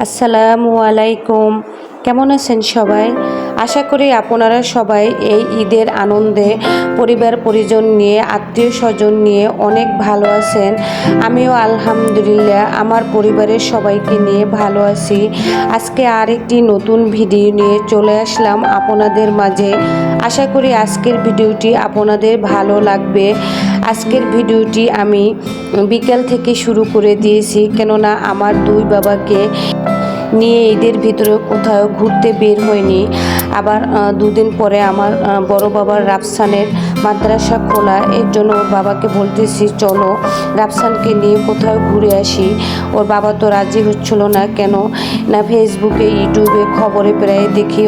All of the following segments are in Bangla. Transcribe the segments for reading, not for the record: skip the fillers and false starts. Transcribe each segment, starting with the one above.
আসসালামু আলাইকুম। কেমন আছেন সবাই? আশা করি আপনারা সবাই এই ঈদের আনন্দে পরিবার পরিজন নিয়ে আত্মীয় স্বজন নিয়ে অনেক ভালো আছেন। আমিও আলহামদুলিল্লাহ আমার পরিবারের সবাইকে নিয়ে ভালো আছি। আজকে আরেকটি নতুন ভিডিও নিয়ে চলে আসলাম আপনাদের মাঝে। আশা করি আজকের ভিডিওটি আপনাদের ভালো লাগবে। আজকের ভিডিওটি আমি বিকেল থেকে শুরু করে দিয়েছি, কেননা আমার দুই বাবাকে নিয়ে ঈদের ভিতরে কোথাও ঘুরতে বের হয়নি। আবার দুদিন পরে আমার বড় বাবার রাফসানের মাদ্রাসা খোলা, এর জন্য ওর বাবাকে বলতেছি চলো রাফসানকে নিয়ে কোথাও ঘুরে আসি। ওর বাবা তো রাজি হচ্ছিল না, কেন না ফেসবুকে ইউটিউবে খবরে প্রায় দেখি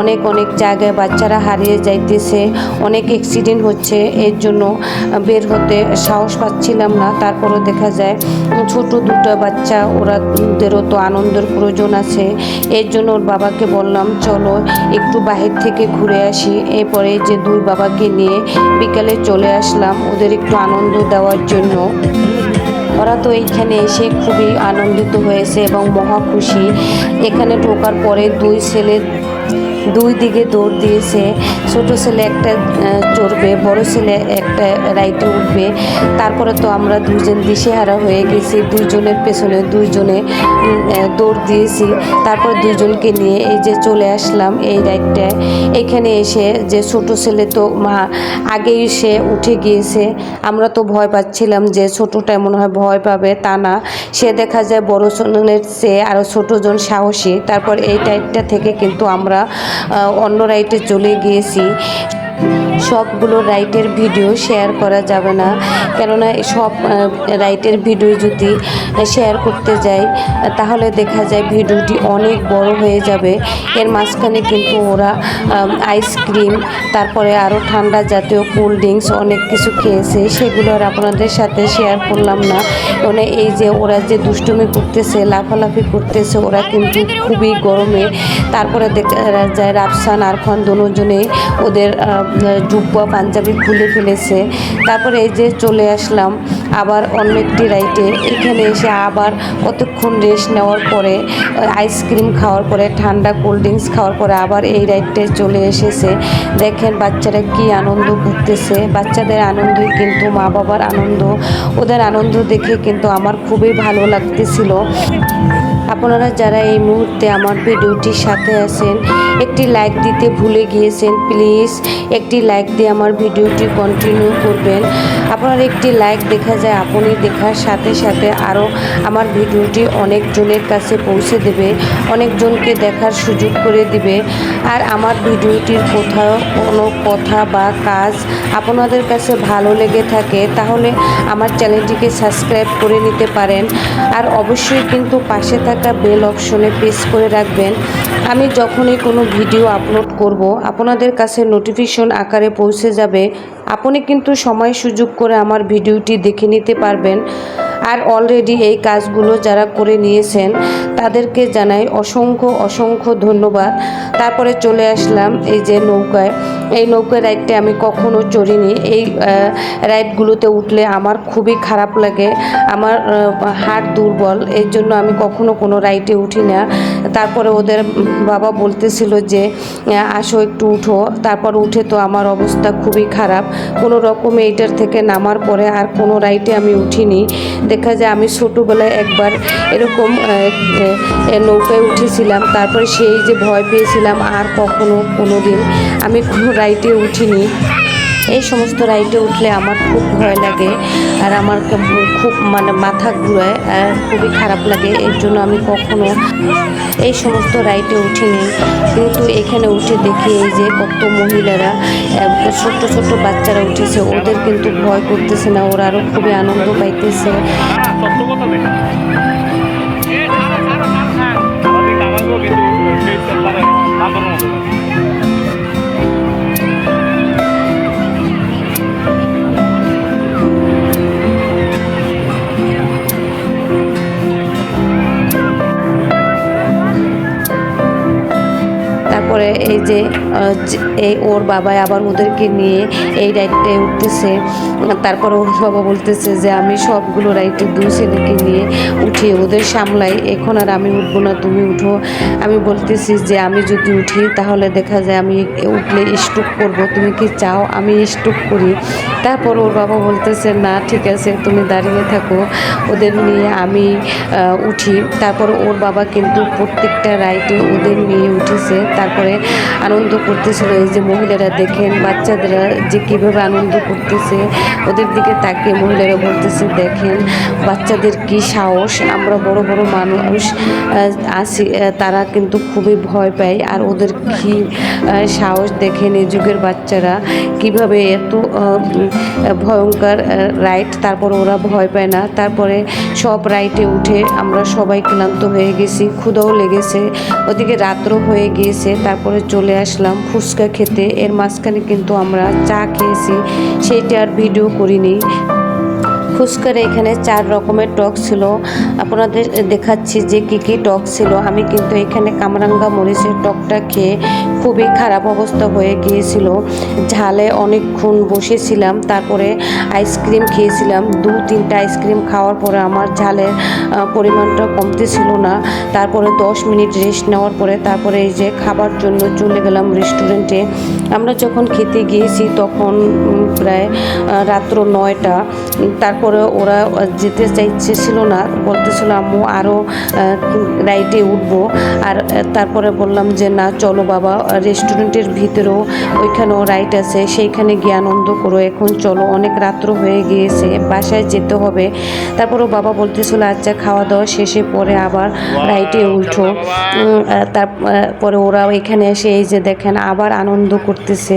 অনেক অনেক জায়গায় বাচ্চারা হারিয়ে যাইতেছে, অনেক অ্যাক্সিডেন্ট হচ্ছে, এর জন্য বের হতে সাহস পাচ্ছিলাম না। তারপরও দেখা যায় ছোট দুটো বাচ্চা, ওদেরও তো আনন্দের প্রয়োজন আছে। এর জন্য ওর বাবাকে বললাম চলো একটু বাহির থেকে ঘুরে আসি। এরপরে যে দুই বাবাকে নিয়ে বিকালে চলে আসলাম ওদের একটু আনন্দ দেওয়ার জন্য। ওরা তো এইখানে এসে খুবই আনন্দিত হয়েছে এবং মহা খুশি। এখানে ঢোকার পরে দুই ছেলে দুই দিকে দৌড় দিয়েছে। ছোট ছেলে একটা চড়বে, বড় ছেলে একটা রাইটে উঠবে। তারপরে তো আমরা দুজন দিশেহারা হয়ে গেছি, দুইজনের পেছনে দুইজনে দৌড় দিয়েছি। তারপর দুইজনকে নিয়ে এই যে চলে আসলাম এই রাইডটায়। এখানে এসে যে ছোট ছেলে তো আগেই সে উঠে গিয়েছে। আমরা তো ভয় পাচ্ছিলাম যে ছোটটা মনে হয় ভয় পাবে, তা না, সে দেখা যায় বড় জনের চেয়ে আরও ছোটজন সাহসী। তারপর এই রাইডটা থেকে কিন্তু আমরা অন্য রাইডে চলে গিয়েছি। সবগুলো রাইডের ভিডিও শেয়ার করা যাবে না, কেননা সব রাইডের ভিডিও যদি শেয়ার করতে যাই তাহলে দেখা যায় ভিডিওটি অনেক বড় হয়ে যাবে। এর মাঝখানে কিন্তু ওরা আইসক্রিম, তারপরে আরও ঠান্ডা জাতীয় কোল্ড ড্রিঙ্কস অনেক কিছু খেয়েছে, সেগুলো আর আপনাদের সাথে শেয়ার করলাম না। মানে এই যে ওরা যে দুষ্টুমি করতেছে, লাফালাফি করতেছে, ওরা কিন্তু খুবই গরমে। তারপরে দেখা যায় রাফসান আর খান দুজনে ওদের জুব্বা পাঞ্জাবি খুলে ফেলেছে। তারপরে এই যে চলে আসলাম আবার অন্য একটি রাইডে। এখানে এসে আবার কতক্ষণ রেস্ট নেওয়ার পরে আইসক্রিম খাওয়ার পরে ঠান্ডা কোল্ড ড্রিঙ্কস খাওয়ার পরে আবার এই রাইডটায় চলে এসেছে। দেখেন বাচ্চারা কি আনন্দ করতেছে। বাচ্চাদের আনন্দই কিন্তু মা বাবার আনন্দ। ওদের আনন্দ দেখে কিন্তু আমার খুবই ভালো লাগতেছিল। আপনারা যারা এই মুহূর্তে আমার ভিডিওটির সাথে আছেন একটি লাইক দিতে ভুলে গিয়েছেন, প্লিজ একটি লাইক দিয়ে আমার ভিডিওটি কন্টিনিউ করবেন। আপনার একটি লাইক দেখা যায় আপনি দেখার সাথে সাথে আরও আমার ভিডিওটি অনেকজনের কাছে পৌঁছে দেবে, অনেকজনকে দেখার সুযোগ করে দিবে। আর আমার ভিডিওটির কোথাও কোনো কথা বা কাজ আপনাদের কাছে ভালো লেগে থাকে তাহলে আমার চ্যানেলটিকে সাবস্ক্রাইব করে নিতে পারেন। আর অবশ্যই কিন্তু পাশে থাকা বেল অপশনে প্রেস করে রাখবেন। আমি যখনই কোনো ভিডিও আপলোড করব আপনাদের কাছে নোটিফিকেশন আকারে পৌঁছে যাবে। আপনি কিন্তু সময় সুযোগ করে আমার ভিডিওটি দেখে নিতে পারবেন। আর অলরেডি এই কাজগুলো যারা করে নিয়েছেন তাদেরকে জানাই অসংখ্য অসংখ্য ধন্যবাদ। তারপরে চলে আসলাম এই যে নৌকায়। এই নৌকা রাইডটা আমি কখনো চড়িনি। এই রাইডগুলোতে উঠলে আমার খুবই খারাপ লাগে, আমার হাড় দুর্বল, এর জন্য আমি কখনো কোনো রাইডে উঠি না। তারপরে ওদের বাবা বলতেছিল যে আসো একটু উঠো, তারপর উঠে তো আমার অবস্থা খুবই খারাপ। কোনো রকমে এইটার থেকে নামার পরে আর কোনো রাইডে আমি উঠিনি। দেখা যায় আমি ছোটোবেলায় একবার এরকম নৌকায় উঠেছিলাম, তারপরে সেই যে ভয় পেয়েছিলাম আর কখনো কোনো দিন আমি কোনো রাইডে উঠিনি। এই সমস্ত রাইডে উঠলে আমার খুব ভয় লাগে আর আমার খুব মাথা ঘুরায়, খুবই খারাপ লাগে। এর জন্য আমি কখনো এই সমস্ত রাইডে উঠিনি। কিন্তু এখানে উঠে দেখি এই যে কত মহিলারা, ছোট্ট ছোট্ট বাচ্চারা উঠেছে, ওদের কিন্তু ভয় করতেছে না, ওরা আরও খুবই আনন্দ পাইতেছে। তারপরে এই যে এই ওর বাবা আবার ওদেরকে নিয়ে এই রাইডটায় উঠতেছে। তারপরে ওর বাবা বলতেছে যে আমি সবগুলো রাইডে দুই ছেলেকে নিয়ে উঠি, ওদের সামলাই, এখন আর আমি উঠবো না, তুমি উঠো। আমি বলতেছি যে আমি যদি উঠি তাহলে দেখা যায় আমি উঠলে স্ট্রোক করবো, তুমি কি চাও আমি স্ট্রোক করি? তারপর ওর বাবা বলতেছে না ঠিক আছে তুমি দাঁড়িয়ে থাকো, ওদের নিয়ে আমি উঠি। তারপর ওর বাবা কিন্তু প্রত্যেকটা রাইডে ওদের নিয়ে উঠেছে, তারপরে আনন্দ করতেছিল। এই যে মহিলারা দেখেন বাচ্চাদেরা যে কীভাবে আনন্দ করতেছে, ওদের দিকে তাকিয়ে মহিলারা বলতেছে দেখেন বাচ্চাদের কি সাহস, আমরা বড় বড় মানুষ আছি তারা কিন্তু খুবই ভয় পায়, আর ওদের কি সাহস দেখেন এই যুগের বাচ্চারা কিভাবে এত ভয়ঙ্কর রাইড, তারপর ওরা ভয় পায় না। তারপরে সব রাইডে উঠে আমরা সবাই ক্লান্ত হয়ে গেছি, ক্ষুধাও লেগেছে, ওদিকে রাত্র হয়ে গিয়েছে। তারপরে চলে আসলাম ফুচকা খেতে, এর মাঝখানে কিন্তু আমরা চা খেয়েছি, সেইটা আর ভিডিও করিনি। ফুচকার এখানে 4 রকমের টক ছিল, আপনাদের দেখাচ্ছি যে কি কি টক ছিল। আমি কিন্তু এখানে কামরাঙ্গা মরিচের টকটা খেয়ে খুবই খারাপ অবস্থা হয়ে গিয়েছিল, ঝালে অনেকক্ষণ বসেছিলাম। তারপরে আইসক্রিম খেয়েছিলাম, 2-3টা আইসক্রিম খাওয়ার পরে আমার ঝালের পরিমাণটা কমতেছিল না। তারপরে 10 মিনিট রেস্ট নেওয়ার পরে তারপরে এই যে খাবার জন্য চলে গেলাম রেস্টুরেন্টে। আমরা যখন খেতে গিয়েছি তখন প্রায় রাত্র 9টা। তারপরে ওরা যেতে চাইছিল না, বলতেছিল আম্মু আরও রাইডে উঠবো। আর তারপরে বললাম যে না চলো বাবা, রেস্টুরেন্টের ভিতরেও ওইখানেও রাইড আছে, সেইখানে গিয়ে আনন্দ করো, এখন চলো অনেক রাত্র হয়ে গিয়েছে, বাসায় যেতে হবে। তারপরও বাবা বলতেছিল আচ্ছা খাওয়া দাওয়া শেষে পরে আবার রাইডে উঠো। তারপরে ওরা এখানে এসে এই যে দেখেন আবার আনন্দ করতেছে।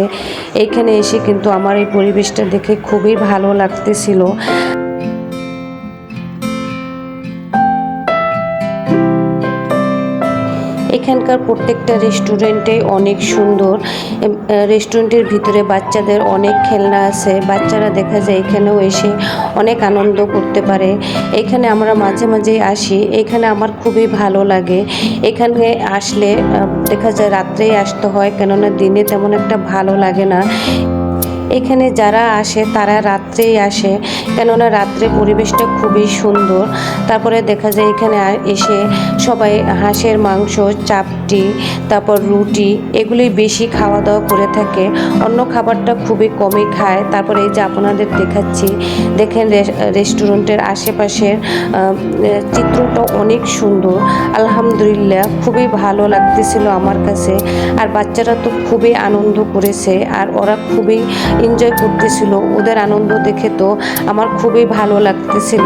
এইখানে এসে কিন্তু আমার এই পরিবেশটা দেখে খুবই ভালো লাগতেছিল। এখানকার প্রত্যেকটা রেস্টুরেন্টে অনেক সুন্দর, রেস্টুরেন্টের ভিতরে বাচ্চাদের অনেক খেলনা আছে, বাচ্চারা দেখা যায় এখানেও এসে অনেক আনন্দ করতে পারে। এখানে আমরা মাঝে মাঝেই আসি, এখানে আমার খুবই ভালো লাগে। এখানে আসলে দেখা যায় রাত্রেই আসতে হয়, কেননা দিনে তেমন একটা ভালো লাগে না। এখানে যারা আসে তারা রাত্রেই আসে, কেননা রাত্রে পরিবেশটা খুবই সুন্দর। তারপরে দেখা যায় এখানে এসে সবাই হাঁসের মাংস, চাপটি, তারপর রুটি এগুলোই বেশি খাওয়া দাওয়া করে থাকে, অন্য খাবারটা খুবই কমই খায়। তারপরে এই যে আপনাদের দেখাচ্ছি, দেখেন রেস্টুরেন্টের আশেপাশের চিত্রটা অনেক সুন্দর, আলহামদুলিল্লাহ খুবই ভালো লাগতেছিল আমার কাছে। আর বাচ্চারা তো খুবই আনন্দ করেছে, আর ওরা খুবই এনজয় করতেছিল, ওদের আনন্দ দেখে তো আমার খুবই ভালো লাগতেছিল।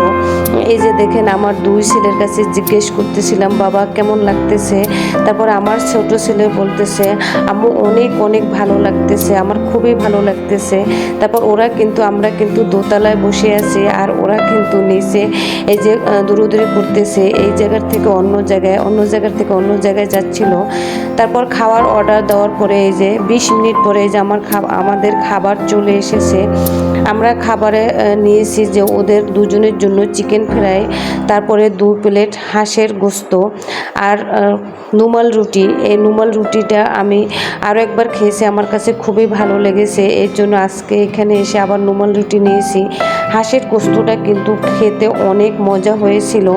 এই যে দেখেন আমার 2 ছেলের কাছে জিজ্ঞেস করতেছিলাম বাবা কেমন লাগতেছে, তারপর আমার ছোট ছেলে বলতেছে আম্মু অনেক অনেক ভালো লাগতেছে, আমার খুবই ভালো লাগতেছে। তারপর আমরা কিন্তু দোতলায় বসে আছি, আর ওরা কিন্তু নিচে এই যে দৌড়াদৌড়ি করতেছে, এই জায়গার থেকে অন্য জায়গায়, অন্য জায়গার থেকে অন্য জায়গায় যাচ্ছিল। তারপর খাওয়ার অর্ডার দেওয়ার পরে এই যে 20 মিনিট পরে এই যে আমাদের খাবার চলে এসেছে। আমরা খাবারে নিয়েছি যে ওদের দুজনের জন্য চিকেন ফ্রাই, তারপরে 2 প্লেট হাঁসের গোস্ত আর নুমাল রুটি। এই নুমাল রুটিটা আমি আরও একবার খেয়েছি, আমার কাছে খুবই ভালো লেগেছে, এর জন্য আজকে এখানে এসে আবার নুমাল রুটি নিয়েছি। হাঁসের গোস্তটা কিন্তু খেতে অনেক মজা হয়েছিল।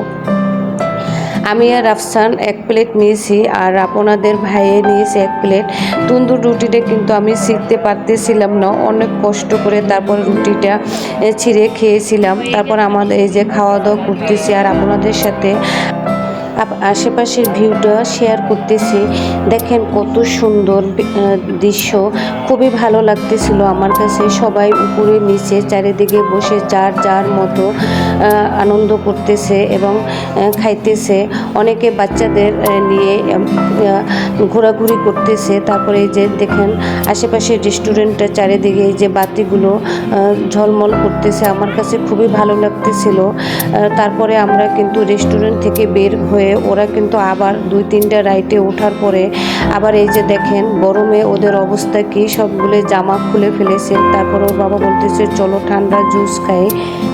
আমি আর রাফসান 1 প্লেট নিয়েছি, আর আপনাদের ভাইয়ে নিয়েছে 1 প্লেট। তন্দুর রুটিটা কিন্তু আমি শিখতে পারতেছিলাম না, অনেক কষ্ট করে তারপর রুটিটা ছিঁড়ে খেয়েছিলাম। তারপর আমাদের এই যে খাওয়া দাওয়া করতেছি, আর আপনাদের সাথে আশেপাশের ভিউটা শেয়ার করতেছি। দেখেন কত সুন্দর দৃশ্য, খুবই ভালো লাগতেছিল আমার কাছে। সবাই উপরে নিচে চারিদিকে বসে যার যার মতো আনন্দ করতেছে এবং খাইতেছে। অনেকে বাচ্চাদের নিয়ে ঘোরাঘুরি করতেছে। তারপরে এই যে দেখেন আশেপাশের রেস্টুরেন্টের চারিদিকে এই যে বাতিগুলো ঝলমল করতেছে, আমার কাছে খুবই ভালো লাগতেছিল। তারপরে আমরা কিন্তু রেস্টুরেন্ট থেকে বের হয়ে ওরা কিন্তু আবার 2-3টা রাইডে ওঠার পরে আবার এই যে দেখেন গরমে ওদের অবস্থা কি, সবগুলো জামা খুলে ফেলেছে। তারপর ওর বাবা বলতেছে চলো ঠান্ডা জুস খাই।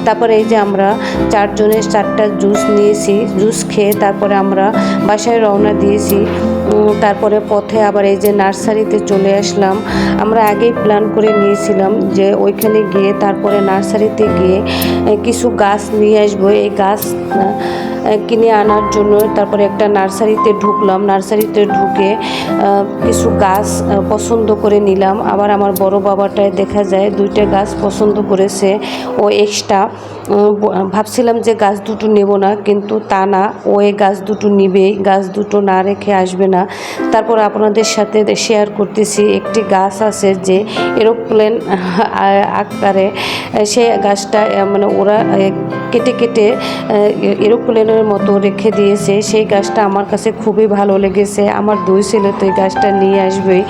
তারপরে এই যে আমরা 4 জনের 4টা জুস নিয়েছি, জুস খেয়ে তারপরে আমরা বাসায় রওনা দিয়েছি। তারপরে পথে আবার এই যে নার্সারিতে চলে আসলাম। আমরা আগেই প্ল্যান করে নিয়েছিলাম যে ওইখানে গিয়ে তারপরে নার্সারিতে গিয়ে কিছু গাছ নিয়ে আসবো। এই গাছ কিনে আনার জন্য তারপরে একটা নার্সারিতে ঢুকলাম। নার্সারিতে ঢুকে কিছু গাছ পছন্দ করে নিলাম। আবার আমার বড় বাবাটায় দেখা যায় 2টা গাছ পছন্দ করেছে, ও এক্সট্রা। ভাবছিলাম যে গাছ দুটো নেব না, কিন্তু তা না, ও এই গাছ দুটো নিবেই, গাছ দুটো না রেখে আসবে না। তারপর আপনাদের সাথে শেয়ার করতেছি, একটি গাছ আছে যে এরোপ্লেন আকারে, সে গাছটা মানে ওরা কেটে কেটে এরোপ্লেনের মতো রেখে দিয়েছে। সেই গাছটা আমার কাছে খুবই ভালো লেগেছে। আমার 2 ছেলে তো এই গাছটা নিয়ে আসবেই।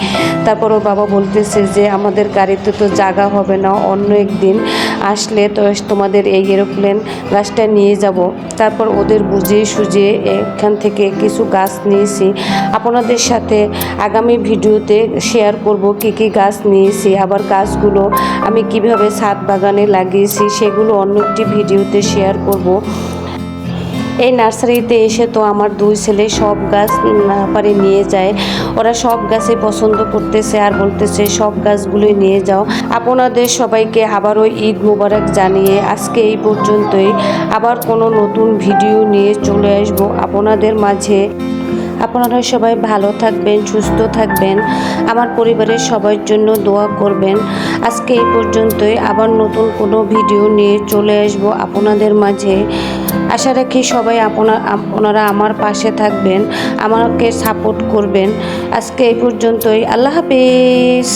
তারপর ওর বাবা বলতেছে যে আমাদের গাড়িতে তো জায়গা হবে না, অন্য একদিন আসলে তো তোমাদের এই এরোপ্লেন গাছটা নিয়ে যাব। তারপর ওদের বুঝিয়ে সুঝিয়ে এখান থেকে কিছু গাছ নিয়েছি। আপনাদের সাথে আগামী ভিডিওতে শেয়ার করব কী কী গাছ নিয়েছি, আবার গাছগুলো আমি কিভাবে ছাদ বাগানে লাগিয়েছি সেগুলো অন্য একটি ভিডিওতে শেয়ার করব। এই নার্সারিতে এসে তো আমার 2 ছেলে সব গাছ পারে নিয়ে যায়। ওরা সব গাছই পছন্দ করতেছে আর বলতেছে সব গাছগুলোই নিয়ে যাও। আপনাদের সবাইকে আবারও ঈদ মোবারক জানিয়ে আজকে এই পর্যন্তই। আবার কোনো নতুন ভিডিও নিয়ে চলে আসবো আপনাদের মাঝে। আপনারা সবাই ভালো থাকবেন, সুস্থ থাকবেন, আমার পরিবারের সবার জন্য দোয়া করবেন। আজকে এই পর্যন্তই। আবার নতুন কোনো ভিডিও নিয়ে চলে আসব আপনাদের মাঝে। আশা রাখি সবাই আপনারা আমার পাশে থাকবেন, আমাকে সাপোর্ট করবেন। আজকে এই পর্যন্তই। আল্লাহ হাফেজ।